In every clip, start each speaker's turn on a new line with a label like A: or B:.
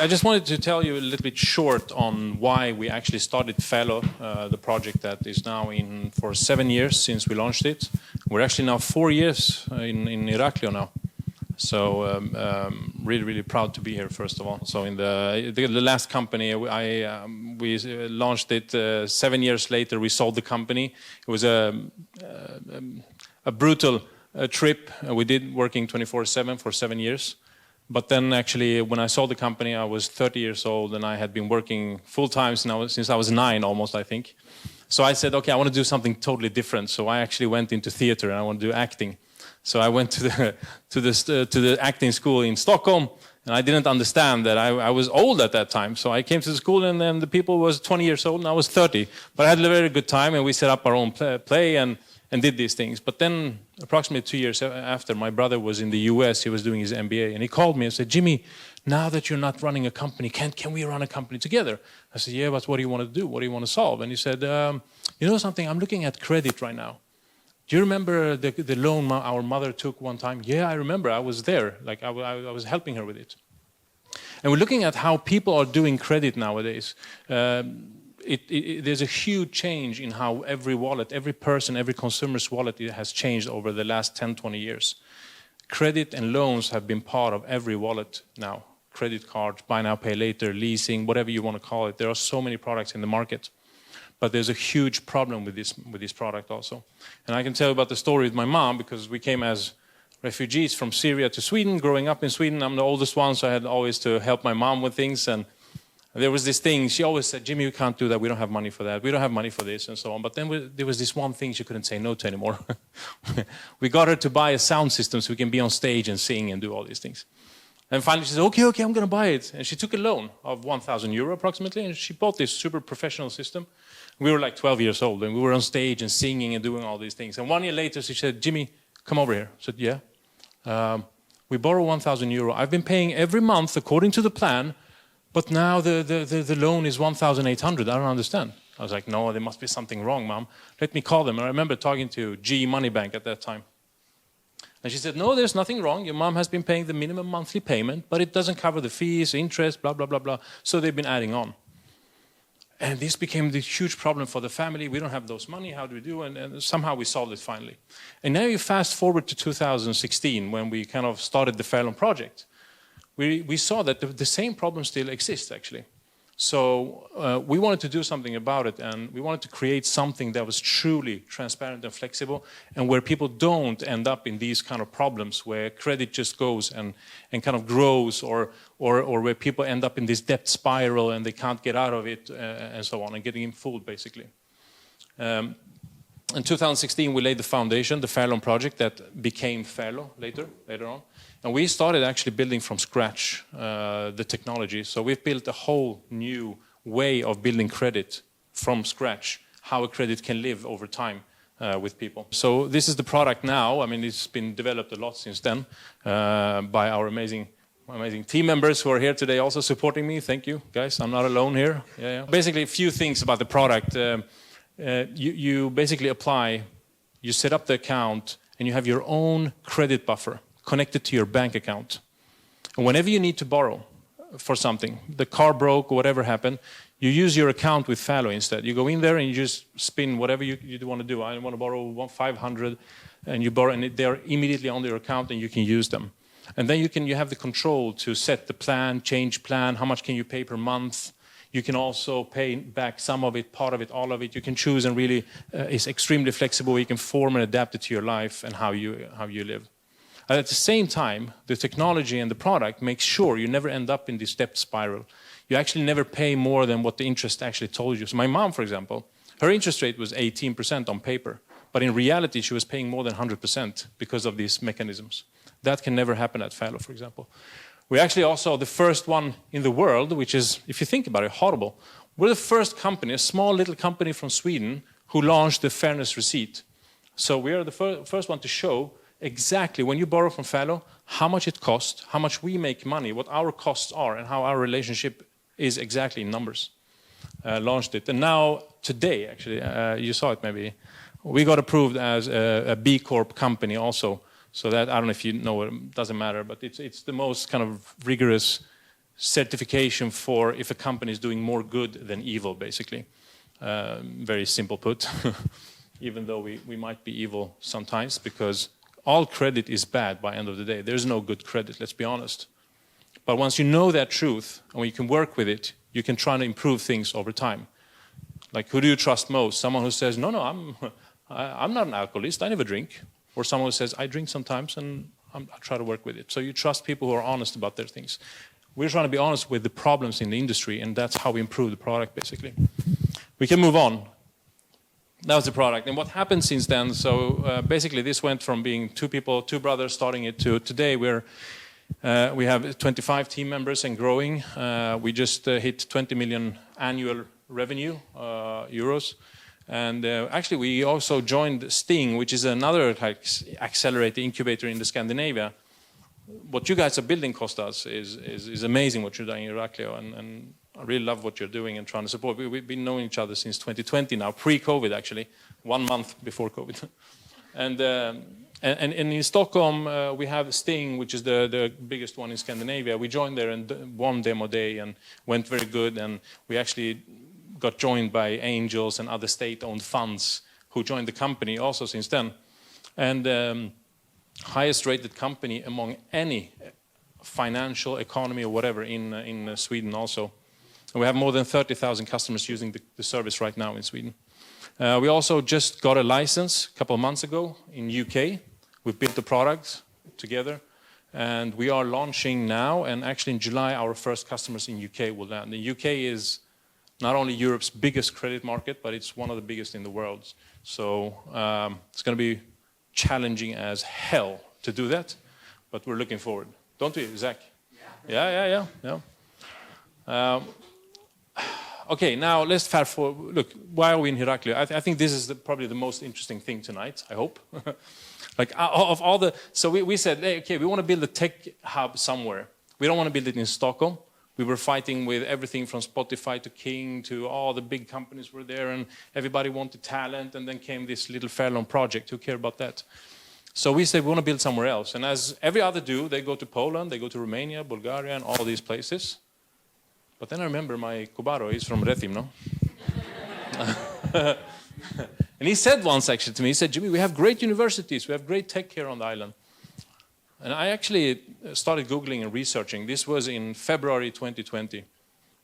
A: I just wanted to tell you a little bit short on why we actually started Fairlo, the project that is now in for 7 years since we launched it. We're actually now 4 years in Ηράκλειο now. So really, really proud to be here, first of all. So in the last company, we launched it 7 years later. We sold the company. It was a brutal trip we did, working 24/7 for 7 years. But then actually, when I sold the company, I was 30 years old, and I had been working full-time since I was 9 almost, I think. So I said, okay, I want to do something totally different. So I actually went into theater, and I want to do acting. So I went to the acting school in Stockholm, and I didn't understand that I was old at that time. So I came to the school, and then the people was 20 years old, and I was 30. But I had a very good time, and we set up our own play and did these things. But then, approximately 2 years after, my brother was in the US. He was doing his MBA, and he called me and said, Jimmy, now that you're not running a company, can we run a company together? I said, yeah, but what do you want to do? What do you want to solve? And he said, you know something, I'm looking at credit right now. Do you remember the loan our mother took one time? Yeah, I remember. I was there. Like I was helping her with it. And we're looking at how people are doing credit nowadays. There's a huge change in how every wallet, every person, every consumer's wallet has changed over the last 10, 20 years. Credit and loans have been part of every wallet now. Credit cards, buy now, pay later, leasing, whatever you want to call it. There are so many products in the market. But there's a huge problem with this product also. And I can tell you about the story with my mom, because we came as refugees from Syria to Sweden. Growing up in Sweden, I'm the oldest one, so I had always to help my mom with things. And there was this thing, she always said, Jimmy, we can't do that, we don't have money for that, we don't have money for this, and so on. But then there was this one thing she couldn't say no to anymore. We got her to buy a sound system so we can be on stage and sing and do all these things. And finally she said, okay, I'm going to buy it. And she took a loan of 1,000 euro approximately, and she bought this super professional system. We were like 12 years old, and we were on stage and singing and doing all these things. And 1 year later, she said, Jimmy, come over here. I said, yeah. We borrow 1,000 euro. I've been paying every month according to the plan, but now the loan is 1,800. I don't understand. I was like, no, there must be something wrong, Mom. Let me call them. And I remember talking to GE Money Bank at that time. And she said, no, there's nothing wrong. Your mom has been paying the minimum monthly payment, but it doesn't cover the fees, interest, blah, blah, blah, blah. So they've been adding on. And this became this huge problem for the family. We don't have those money. How do we do? And somehow we solved it finally. And now you fast forward to 2016, when we kind of started the Fairlo project. We saw that the same problem still exists, actually. So we wanted to do something about it, and we wanted to create something that was truly transparent and flexible, and where people don't end up in these kind of problems where credit just goes and kind of grows, or where people end up in this debt spiral and they can't get out of it, and so on, and getting fooled, basically. In 2016, we laid the foundation, the Fairlo project that became Fairlo later on. And we started actually building from scratch the technology. So we've built a whole new way of building credit from scratch, how a credit can live over time with people. So this is the product now. I mean, it's been developed a lot since then by our amazing team members who are here today also supporting me. Thank you, guys. I'm not alone here. Yeah. Basically, a few things about the product. You basically apply, you set up the account, and you have your own credit buffer connected to your bank account. And whenever you need to borrow for something, the car broke or whatever happened, you use your account with Fairlo instead. You go in there and you just spin whatever you want to do. I want to borrow 500, and you borrow, and they're immediately on your account, and you can use them. And then you have the control to set the plan, change plan, how much can you pay per month. You can also pay back some of it, part of it, all of it. You can choose, and really it's extremely flexible. You can form and adapt it to your life and how you live. At the same time, the technology and the product makes sure you never end up in this debt spiral. You actually never pay more than what the interest actually told you. So my mom, for example, her interest rate was 18% on paper, but in reality she was paying more than 100% because of these mechanisms. That can never happen at Fairlo, for example. We're actually also the first one in the world, which is, if you think about it, horrible. We're the first company, a small little company from Sweden, who launched the fairness receipt. So we are the first one to show exactly, when you borrow from Fairlo, how much it costs, how much we make money, what our costs are, and how our relationship is exactly in numbers. Launched it. And now, today, actually, you saw it maybe, we got approved as a B Corp company also. So that, I don't know if you know, it doesn't matter, but it's the most kind of rigorous certification for if a company is doing more good than evil, basically. Very simple put, even though we might be evil sometimes, because all credit is bad by the end of the day. There's no good credit, let's be honest. But once you know that truth and you can work with it, you can try to improve things over time. Like, who do you trust most? Someone who says, no, I'm not an alcoholist, I never drink. Or someone who says, I drink sometimes and I try to work with it. So you trust people who are honest about their things. We're trying to be honest with the problems in the industry, and that's how we improve the product, basically. We can move on. That was the product. And what happened since then, so basically this went from being two brothers starting it, to today we have 25 team members and growing. We just hit 20 million annual revenue, euros. And actually we also joined Sting, which is another accelerator incubator in the Scandinavia. What you guys are building, Kostas, is amazing what you're doing in Ηράκλειο, and I really love what you're doing and trying to support. We've been knowing each other since 2020 now, pre-COVID actually, 1 month before COVID. And in Stockholm, we have Sting, which is the biggest one in Scandinavia. We joined there and won demo day and went very good. And we actually got joined by angels and other state-owned funds who joined the company also since then. And highest rated company among any financial economy or whatever in Sweden also. And we have more than 30,000 customers using the service right now in Sweden. We also just got a license a couple of months ago in UK. We built the product together, and we are launching now, and actually in July our first customers in UK will land. The UK is not only Europe's biggest credit market, but it's one of the biggest in the world. So it's going to be challenging as hell to do that, but we're looking forward. Don't we, Zach? Yeah. Okay, now let's fast forward. Look, why are we in Ηράκλειο? I think this is probably the most interesting thing tonight, I hope. Like, of all the... So we said, hey, okay, we want to build a tech hub somewhere. We don't want to build it in Stockholm. We were fighting with everything from Spotify to King to all the big companies were there, and everybody wanted talent, and then came this little Fairlo project. Who cared about that? So we said we want to build somewhere else. And as every other do, they go to Poland, they go to Romania, Bulgaria, and all these places. But then I remember my Kubaro, he's from Rethim, no? And he said once actually to me, he said, Jimmy, we have great universities, we have great tech here on the island. And I actually started Googling and researching. This was in February 2020.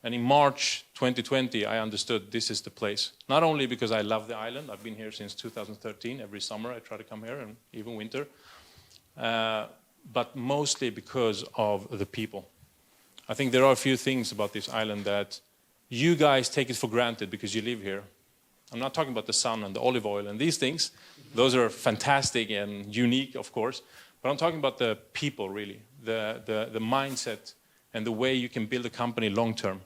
A: And in March 2020, I understood this is the place. Not only because I love the island, I've been here since 2013. Every summer I try to come here, and even winter. But mostly because of the people. I think there are a few things about this island that you guys take it for granted because you live here. I'm not talking about the sun and the olive oil and these things. Those are fantastic and unique, of course. But I'm talking about the people, really. The mindset and the way you can build a company long-term.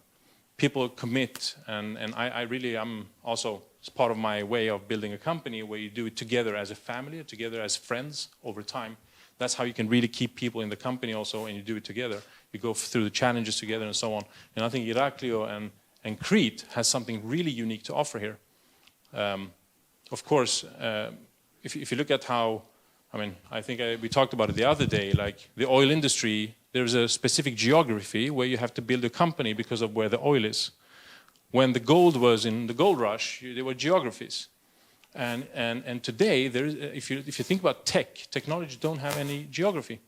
A: People commit, and I really am also, it's part of my way of building a company where you do it together as a family, together as friends over time. That's how you can really keep people in the company also, and you do it together. You go through the challenges together and so on. And I think Ηράκλειο and Crete has something really unique to offer here. Of course, if you look at how, I mean, I think we talked about it the other day, like the oil industry, there's a specific geography where you have to build a company because of where the oil is. When the gold was in the gold rush, there were geographies. And today, if you think about technology don't have any geography.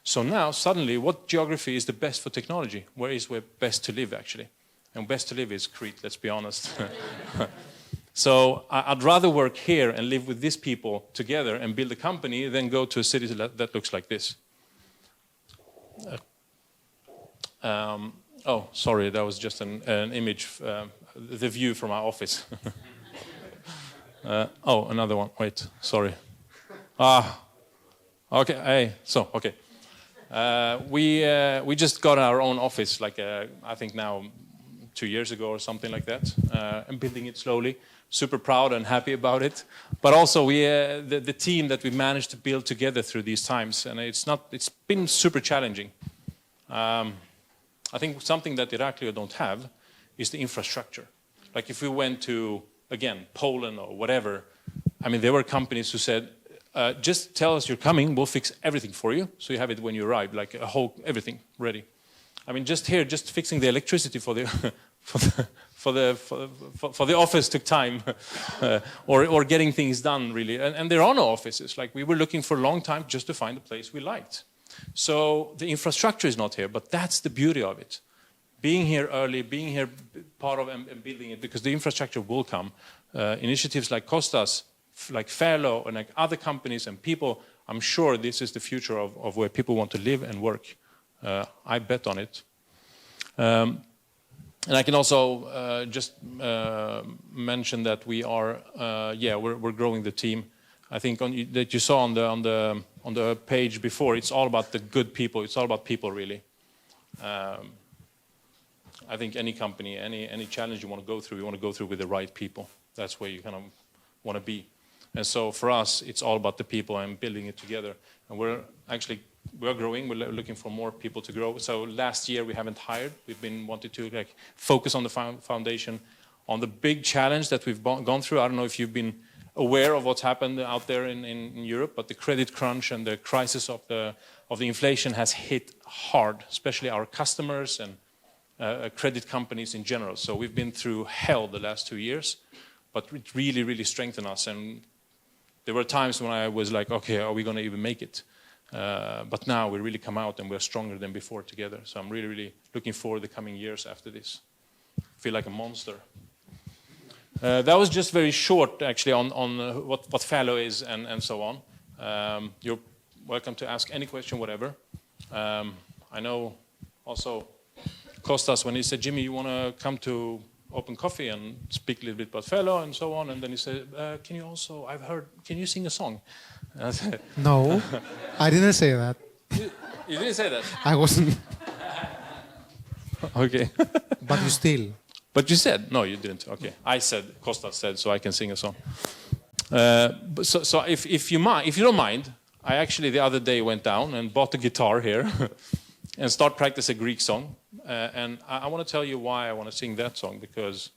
A: So now, suddenly, what geography is the best for technology? Where is best to live, actually? And best to live is Crete, let's be honest. So I'd rather work here and live with these people together and build a company than go to a city that looks like this. Oh, sorry, that was just an image, the view from our office. Oh, another one. Wait, sorry. Okay. Hey, so okay. We just got our own office, like I think now 2 years ago or something like that, and building it slowly. Super proud and happy about it. But also the team that we managed to build together through these times, and it's been super challenging. I think something that Ηράκλειο don't have is the infrastructure. Like if we went to, again, Poland or whatever, I mean, there were companies who said, just tell us you're coming, we'll fix everything for you, so you have it when you arrive, like everything ready. I mean, just fixing the electricity for the for the office took time, or getting things done really. And there are no offices. Like we were looking for a long time just to find a place we liked. So the infrastructure is not here, but that's the beauty of it. Being here early, being here part of and building it, because the infrastructure will come. Initiatives like Kostas, like Fairlo, and like other companies and people, I'm sure this is the future of where people want to live and work. I bet on it. And I can also just mention that we are, we're growing the team. I think that you saw on the page before, it's all about the good people. It's all about people, really. I think any company, any challenge you want to go through with the right people. That's where you kind of want to be. And so for us, it's all about the people and building it together. And we're growing. We're looking for more people to grow. So last year we haven't hired. We've been wanting to focus on the foundation, on the big challenge that we've gone through. I don't know if you've been aware of what's happened out there in Europe, but the credit crunch and the crisis of the inflation has hit hard, especially our customers and credit companies in general. So we've been through hell the last 2 years, but it really, really strengthened us. And there were times when I was like, okay, are we going to even make it? But now we really come out and we're stronger than before together. So I'm really, really looking forward to the coming years after this. I feel like a monster. That was just very short, actually, on what Fairlo is and so on. You're welcome to ask any question, whatever. I know also Kostas, when he said, Jimmy, you want to come to Open Coffee and speak a little bit about Fairlo and so on, and then he said, can you sing a song? And I said,
B: no, I didn't say that.
A: You didn't say that?
B: I wasn't.
A: Okay.
B: But you still.
A: But you said, no, you didn't. Okay. I said, Kostas said, so I can sing a song. So if you don't mind, I actually the other day went down and bought a guitar here and start practice a Greek song. And I want to tell you why I want to sing that song, because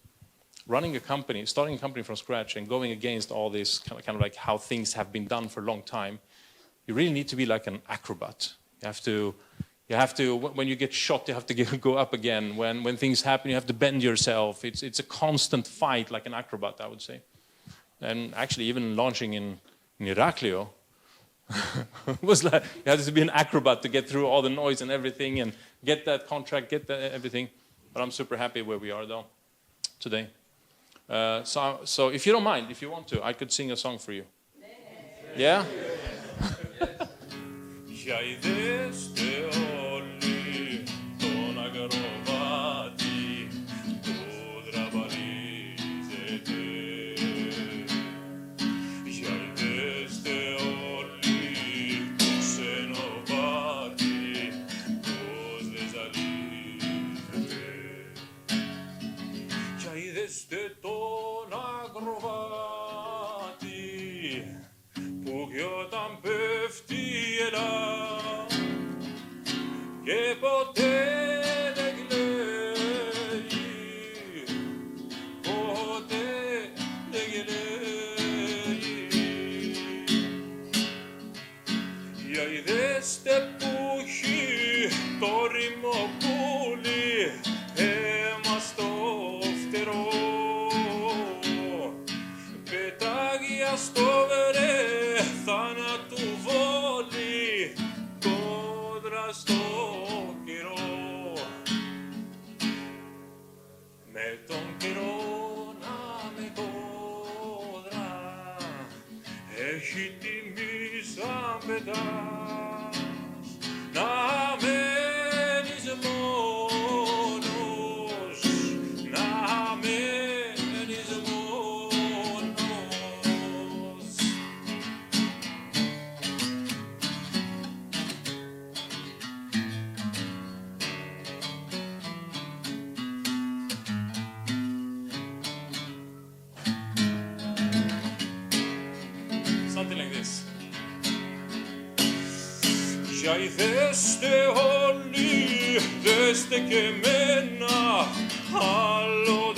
A: starting a company from scratch and going against all this kind of like how things have been done for a long time, you really need to be like an acrobat. You have to, when you get shot, you have to go up again. When things happen, you have to bend yourself. It's a constant fight, like an acrobat, I would say. And actually, even launching in Ηράκλειο, was like you had to be an acrobat to get through all the noise and everything and get that contract, get everything. But I'm super happy where we are, though, today. So if you don't mind, if you want to, I could sing a song for you. Yeah? Και ποτέ δεν κλαίει, ποτέ δεν κλαίει. Για είδεστε που έχει το ρημοπούλι, αίμα στο φτερό, πετάγια στο βερέ, θάνατου βόλι, κόντρα στο καιρό. Με τον καιρό να με κόντρα, έχει τιμή σαν πετάς, να μένεις μόνος, να μένεις μόνος. Something like this. Για δέστε όλοι, δέστε και εμένα, άλλο